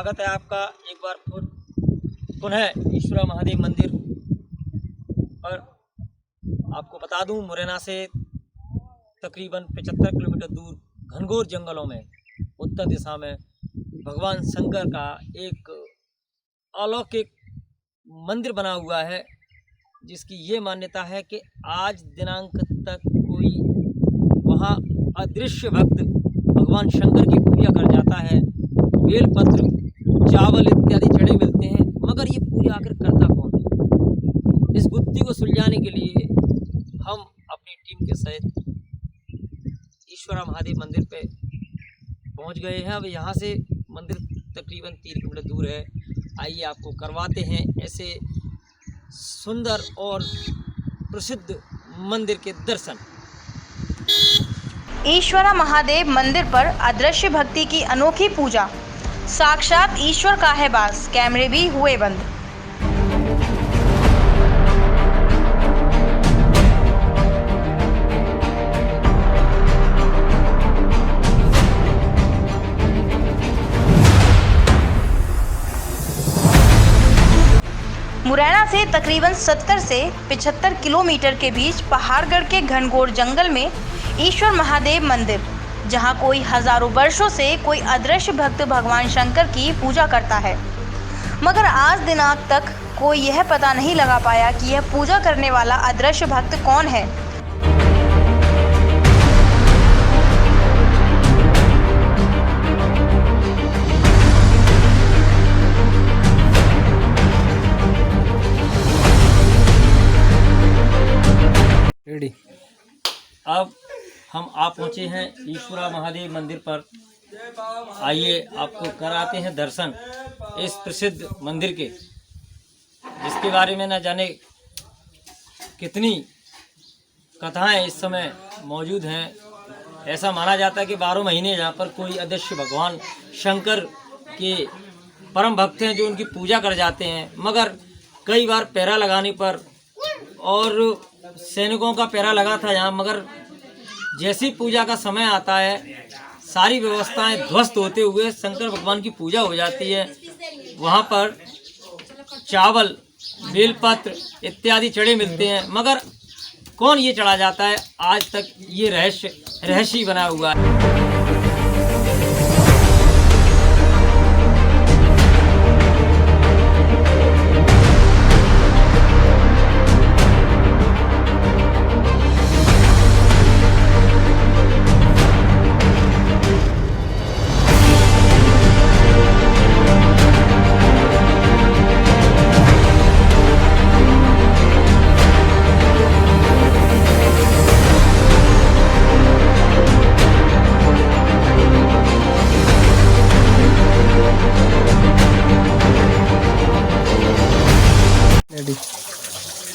स्वागत है आपका एक बार पुनः ईश्वरा महादेव मंदिर। और आपको बता दूं, मुरैना से तकरीबन 75 किलोमीटर दूर घनघोर जंगलों में उत्तर दिशा में भगवान शंकर का एक अलौकिक मंदिर बना हुआ है, जिसकी ये मान्यता है कि आज दिनांक तक कोई वहाँ अदृश्य भक्त भगवान शंकर की पूजा कर जाता है। बेलपत्र, चावल इत्यादि चढ़े मिलते हैं, मगर ये पूजा आखिर करता कौन है? इस गुत्थी को सुलझाने के लिए हम अपनी टीम के सहित ईश्वरा महादेव मंदिर पे पहुंच गए हैं। अब यहाँ से मंदिर तकरीबन 3 किलोमीटर दूर है। आइए आपको करवाते हैं ऐसे सुंदर और प्रसिद्ध मंदिर के दर्शन। ईश्वरा महादेव मंदिर पर अदृश्य भक्ति की अनोखी पूजा। साक्षात ईश्वर का है वास, कैमरे भी हुए बंद। मुरैना से तकरीबन 70 से 75 किलोमीटर के बीच पहाड़गढ़ के घनघोर जंगल में ईश्वर महादेव मंदिर, जहां कोई हजारों वर्षों से कोई अदृश्य भक्त भगवान शंकर की पूजा करता है, मगर आज दिनांक तक कोई यह पता नहीं लगा पाया कि यह पूजा करने वाला अदृश्य भक्त कौन है। रेडी। अब हम आप पहुँचे हैं ईश्वरा महादेव मंदिर पर। आइए आपको कराते हैं दर्शन इस प्रसिद्ध मंदिर के, जिसके बारे में न जाने कितनी कथाएं इस समय मौजूद हैं। ऐसा माना जाता है कि 12 महीने यहाँ पर कोई अदृश्य भगवान शंकर के परम भक्त हैं जो उनकी पूजा कर जाते हैं, मगर कई बार पहरा लगाने पर और सैनिकों का पहरा लगा था यहाँ, मगर जैसी पूजा का समय आता है सारी व्यवस्थाएं ध्वस्त होते हुए शंकर भगवान की पूजा हो जाती है। वहाँ पर चावल, बेलपत्र इत्यादि चढ़े मिलते हैं, मगर कौन ये चढ़ा जाता है, आज तक ये रहस्य बना हुआ है।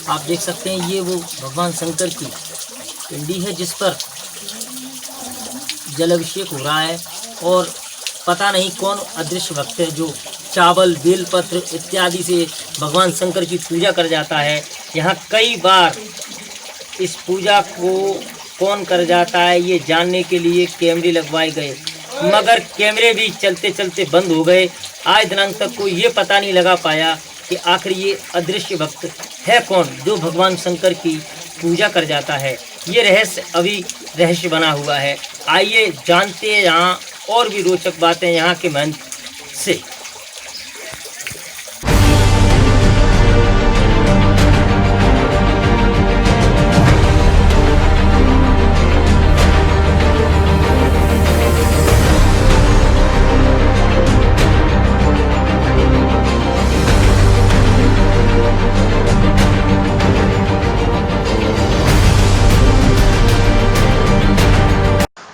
आप देख सकते हैं ये वो भगवान शंकर की पिंडी है जिस पर जल अभिषेक हो रहा है, और पता नहीं कौन अदृश्य भक्त है जो चावल, बेलपत्र इत्यादि से भगवान शंकर की पूजा कर जाता है। यहाँ कई बार इस पूजा को कौन कर जाता है ये जानने के लिए कैमरे लगवाए गए, मगर कैमरे भी चलते चलते बंद हो गए। आज दिनांक तक कोई ये पता नहीं लगा पाया कि आखिर ये अदृश्य भक्त है कौन जो भगवान शंकर की पूजा कर जाता है। ये रहस्य बना हुआ है। आइए जानते हैं यहाँ और भी रोचक बातें यहाँ के महंत से।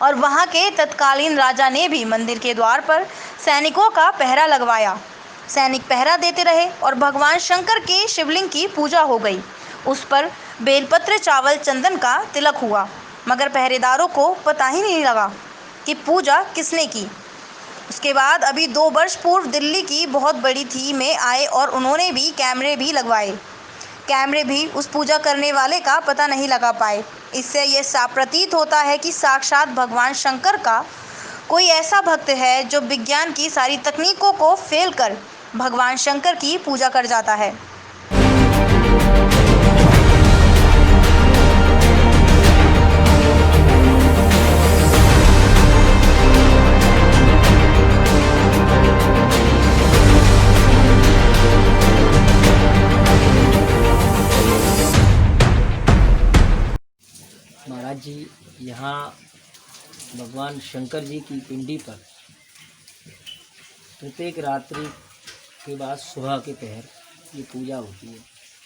और वहां के तत्कालीन राजा ने भी मंदिर के द्वार पर सैनिकों का पहरा लगवाया। सैनिक पहरा देते रहे और भगवान शंकर के शिवलिंग की पूजा हो गई। उस पर बेलपत्र, चावल, चंदन का तिलक हुआ, मगर पहरेदारों को पता ही नहीं लगा कि पूजा किसने की। उसके बाद अभी 2 वर्ष पूर्व दिल्ली की बहुत बड़ी थी में आए और उन्होंने भी कैमरे भी लगवाए। कैमरे भी उस पूजा करने वाले का पता नहीं लगा पाए। इससे ये साफ प्रतीत होता है कि साक्षात भगवान शंकर का कोई ऐसा भक्त है जो विज्ञान की सारी तकनीकों को फेल कर भगवान शंकर की पूजा कर जाता है। महाराज जी, यहाँ भगवान शंकर जी की पिंडी पर प्रत्येक रात्रि के बाद सुबह के पहर ये पूजा होती है।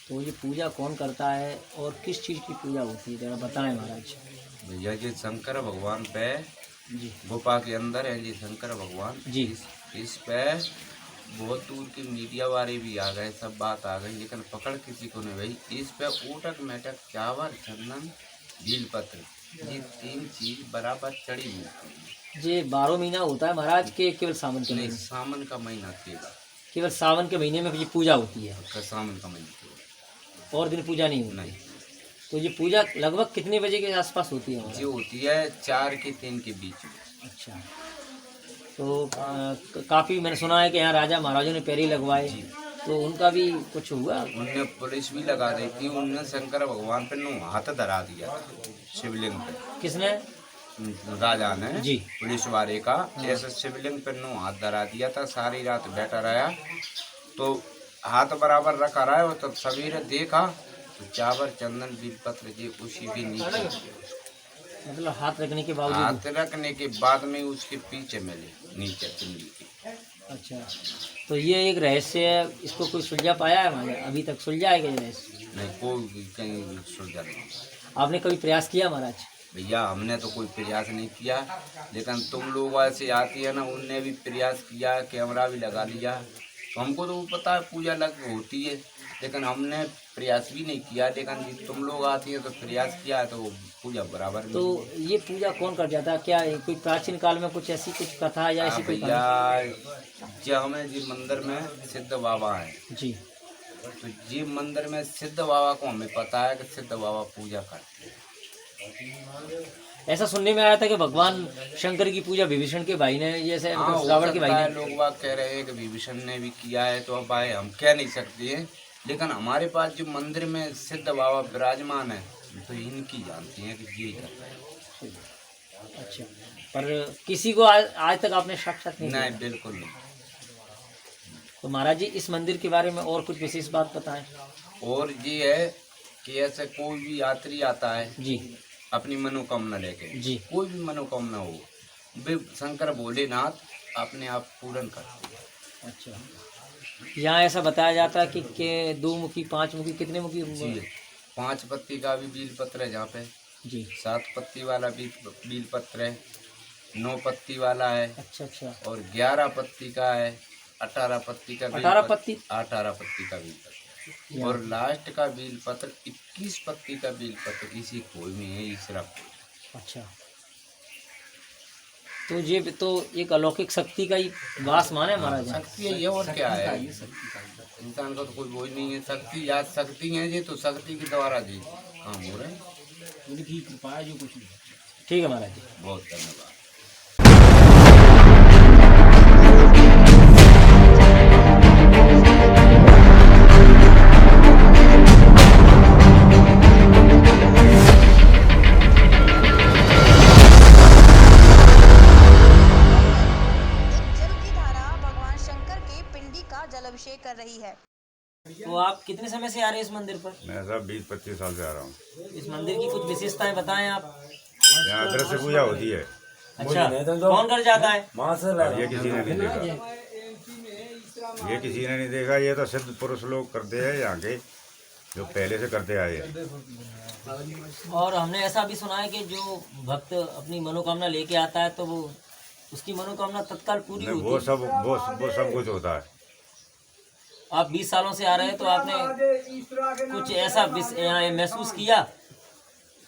तो ये पूजा कौन करता है और किस चीज़ की पूजा होती है, जरा बताएं महाराज। भैया जी शंकर भगवान पे जी गुफा के अंदर है जी शंकर भगवान जी। इस पे बहुत दूर की मीडिया वाले भी आ गए, सब बात आ गई, लेकिन पकड़ किसी को नहीं भाई। इस पे ऊटक मेटक चावल चंदन बेलपत्र ये 3 चीज बराबर चढ़ी हुई है। ये 12 महीना होता है महाराज के केवल सावन के नहीं, महीने? सावन का महीना केवल सावन के महीने में ये पूजा होती है, सावन का महीना केवल, और दिन पूजा नहीं होती? नहीं। तो ये पूजा लगभग कितने बजे के आसपास होती है महाराज? जो होती है 4 के 3 के बीच में। अच्छा, तो काफ़ी मैंने सुना है कि यहाँ राजा महाराजों ने पैरी लगवाए, तो उनका भी कुछ हुआ? उनने पुलिस भी लगा दी थी, उनने शंकर भगवान पे हाथ धरा दिया शिवलिंग पे। किसने? राजा ने जी। पुलिस वाले का ऐसे शिवलिंग पे हाथ धरा दिया था। सारी रात बैठा रहा, तो हाथ बराबर रखा रहा है, तो सवेरे देखा तो चावल चंदन बेलपत्र जी उसी के नीचे, मतलब हाथ रखने के बावजूद? हाथ रखने के बाद में उसके पीछे मिले नीचे पिंडी के। अच्छा, तो ये एक रहस्य है, इसको कोई सुलझा पाया है महाराज? अभी तक सुलझा है क्या ये रहस्य? नहीं, कोई कहीं सुलझा नहीं। आपने कभी प्रयास किया महाराज? भैया हमने तो कोई प्रयास नहीं किया, लेकिन तुम लोग ऐसे आती है ना, उनने भी प्रयास किया, कैमरा भी लगा लिया, तो हमको तो पता है पूजा लग होती है, लेकिन हमने प्रयास भी नहीं किया। लेकिन तुम लोग आती है तो प्रयास किया है, तो पूजा बराबर। तो ये पूजा कौन कर जाता है? क्या कोई प्राचीन काल में कुछ ऐसी कुछ कथा या ऐसी कोई भैया जो हमें जी मंदिर में सिद्ध बाबा है जी, तो जी मंदिर में सिद्ध बाबा को हमें पता है कि सिद्ध बाबा पूजा करते हैं। ऐसा सुनने में आया था कि भगवान शंकर की पूजा विभीषण के भाई ने, जैसे रावण के भाई ने। लोग बात कह रहे हैं कि विभीषण ने भी किया है, तो अब भाई हम कह नहीं सकते हैं, लेकिन हमारे पास जो मंदिर में सिद्ध बाबा विराजमान है तो इनकी जानती हैं कि ये कर रहे हैं। अच्छा, पर किसी को आज तक आपने साक्षात नहीं? नहीं, बिल्कुल नहीं। तो महाराज जी, इस मंदिर के बारे में और कुछ विशेष बात बताएं। और ये है कि ऐसे कोई भी यात्री आता है जी, अपनी मनोकामना लेके जी, कोई भी मनोकामना हो, वे शंकर भोलेनाथ अपने आप पूर्ण करते हैं। अच्छा, यहाँ ऐसा बताया जाता है कि 2 मुखी 5 मुखी कितने मुखी? जी, 5 पत्ती का भी बेलपत्र है जहाँ पे जी, 7 पत्ती वाला भी बेलपत्र है, 9 पत्ती वाला है, अच्छा अच्छा, और 11 पत्ती का है, 18 पत्ती का 18 पत्ती 18 पत्ती का बेलपत्र, और लास्ट का बेलपत्र 21 पत्ती का बेलपत्र किसी कोई में है इसरा। अच्छा, तो ये तो एक अलौकिक शक्ति का ही वास माने महाराज? शक्ति है ये, और क्या है? इंसान का तो कोई वो ही नहीं है। शक्ति या शक्ति है जी, तो शक्ति के द्वारा जी काम हो रहे हैं। उनकी कृपा है, जो कुछ नहीं। ठीक है महाराज जी, बहुत धन्यवाद। जलाभिषेक कर रही है। तो आप कितने समय से आ रहे हैं इस मंदिर पर? मैं साहब 20-25 साल से आ रहा हूँ। इस मंदिर की कुछ विशेषताएं बताएं आप। यहाँ दृश्य पूजा होती है। अच्छा, कौन कर जाता है? ये किसी ने नहीं देखा, ये किसी ने नहीं देखा। ये तो सिद्ध पुरुष लोग करते हैं यहाँ के, जो पहले से करते आए हैं। और हमने ऐसा भी सुना है कि जो भक्त अपनी मनोकामना लेके आता है तो वो उसकी मनोकामना तत्काल पूरी होती है। वो सब कुछ होता है। आप 20 सालों से आ रहे हैं, तो आपने कुछ ऐसा यहाँ महसूस किया?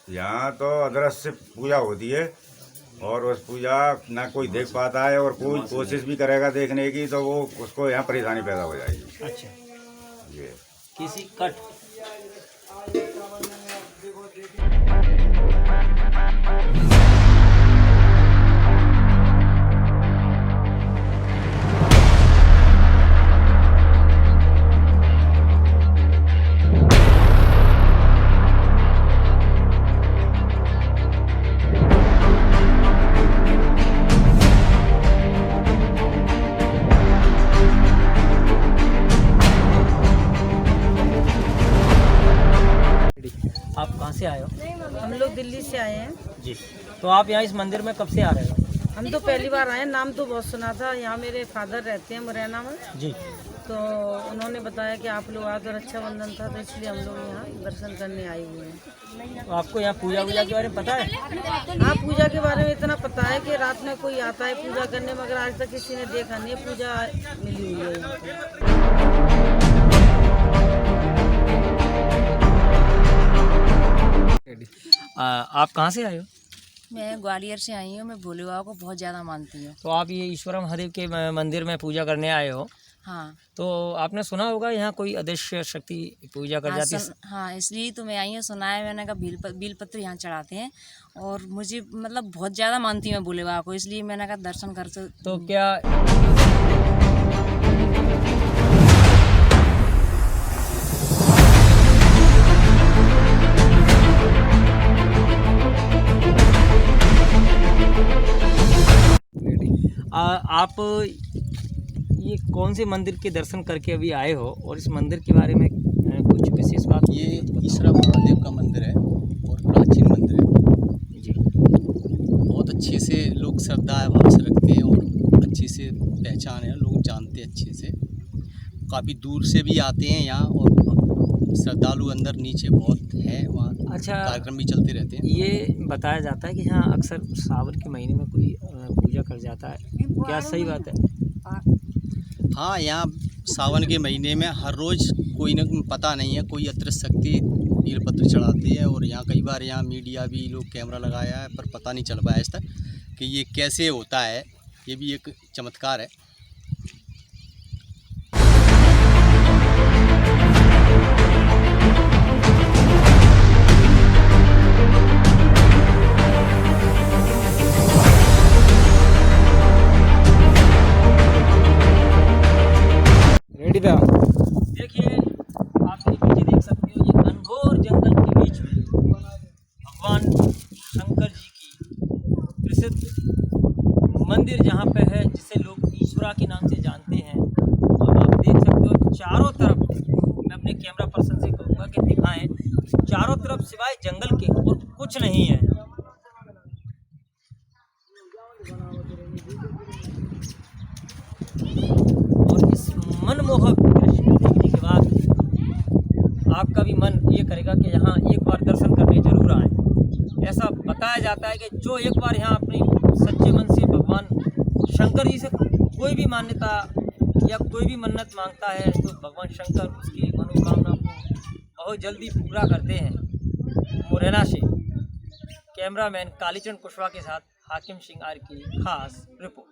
यहाँ तो अदृश्य पूजा होती है, और उस पूजा ना कोई देख पाता है, और कोई कोशिश भी करेगा देखने की तो वो उसको यहाँ परेशानी पैदा हो जाएगी। अच्छा, ये किसी कट आप कहाँ से आए हो? हम लोग दिल्ली से आए हैं। जी। तो आप यहाँ इस मंदिर में कब से आ रहे हो? हम तो पहली बार आए हैं, नाम तो बहुत सुना था। यहाँ मेरे फादर रहते हैं मुरैना में, जी। तो उन्होंने बताया कि आप लोग आज रक्षाबंधन था, तो इसलिए हम लोग यहाँ दर्शन करने आए हुए हैं। तो आपको यहाँ पूजा वूजा के बारे में पता है? हाँ, पूजा के बारे में इतना पता है कि रात में कोई आता है पूजा करने, मगर आज तक किसी ने देखा नहीं है। पूजा मिली हुई है यहाँ पे। आप कहाँ से आए हो? मैं ग्वालियर से आई हूँ। मैं भोले बाबा को बहुत ज़्यादा मानती हूँ। तो आप ये ईश्वर महादेव के मंदिर में पूजा करने आए हो। हाँ तो आपने सुना होगा यहाँ कोई अदृश्य शक्ति पूजा कर हाँ, जाती है। हाँ, इसलिए तो मैं आई हूँ। सुना है मैंने कहा बील पत्र यहाँ चढ़ाते हैं, और मुझे मतलब बहुत ज़्यादा मानती हूँ मैं भोले बाबा को, इसलिए मैंने कहा दर्शन कर तो क्या आप ये कौन से मंदिर के दर्शन करके अभी आए हो, और इस मंदिर के बारे में कुछ विशेष बात? ये ईश्वर महादेव का मंदिर है और प्राचीन मंदिर है जी। बहुत अच्छे से लोग श्रद्धा भाव से रखते हैं और अच्छे से पहचान है, लोग जानते हैं अच्छे से। काफ़ी दूर से भी आते हैं यहाँ, और श्रद्धालु अंदर नीचे बहुत है, वहाँ अच्छा, कार्यक्रम भी चलते रहते हैं। ये बताया जाता है कि यहाँ अक्सर सावन के महीने में कोई पूजा कर जाता है, क्या सही बात है? हाँ, यहाँ सावन के महीने में हर रोज़ कोई न पता नहीं है, कोई अदृश्य शक्ति बेलपत्र चढ़ाती है। और यहाँ कई बार यहाँ मीडिया भी लोग कैमरा लगाया है, पर पता नहीं चल पाया आज तक कि ये कैसे होता है। ये भी एक चमत्कार है। रेडी था। देखिए, आप मेरे पीछे देख सकते हो, ये घनघोर जंगल के बीच में भगवान शंकर जी की प्रसिद्ध मंदिर जहाँ पे है, जिसे लोग ईश्वरा के नाम से जानते हैं। और आप देख सकते हो चारों तरफ, मैं अपने कैमरा पर्सन से कहूँगा कि दिखाएं, चारों तरफ सिवाय जंगल के और कुछ नहीं है। और इस मनमोहक दृश्य को देखने के बाद आपका भी मन ये करेगा कि यहाँ एक बार दर्शन करने जरूर आए। ऐसा बताया जाता है कि जो एक बार यहाँ अपनी सच्चे मन से भगवान शंकर जी से कोई भी मान्यता या कोई भी मन्नत मांगता है, तो भगवान शंकर उसकी मनोकामना को बहुत जल्दी पूरा करते हैं। मुरैना से कैमरामैन कालीचरण कुशवाहा के साथ हाकिम सिंह आर की खास रिपोर्ट।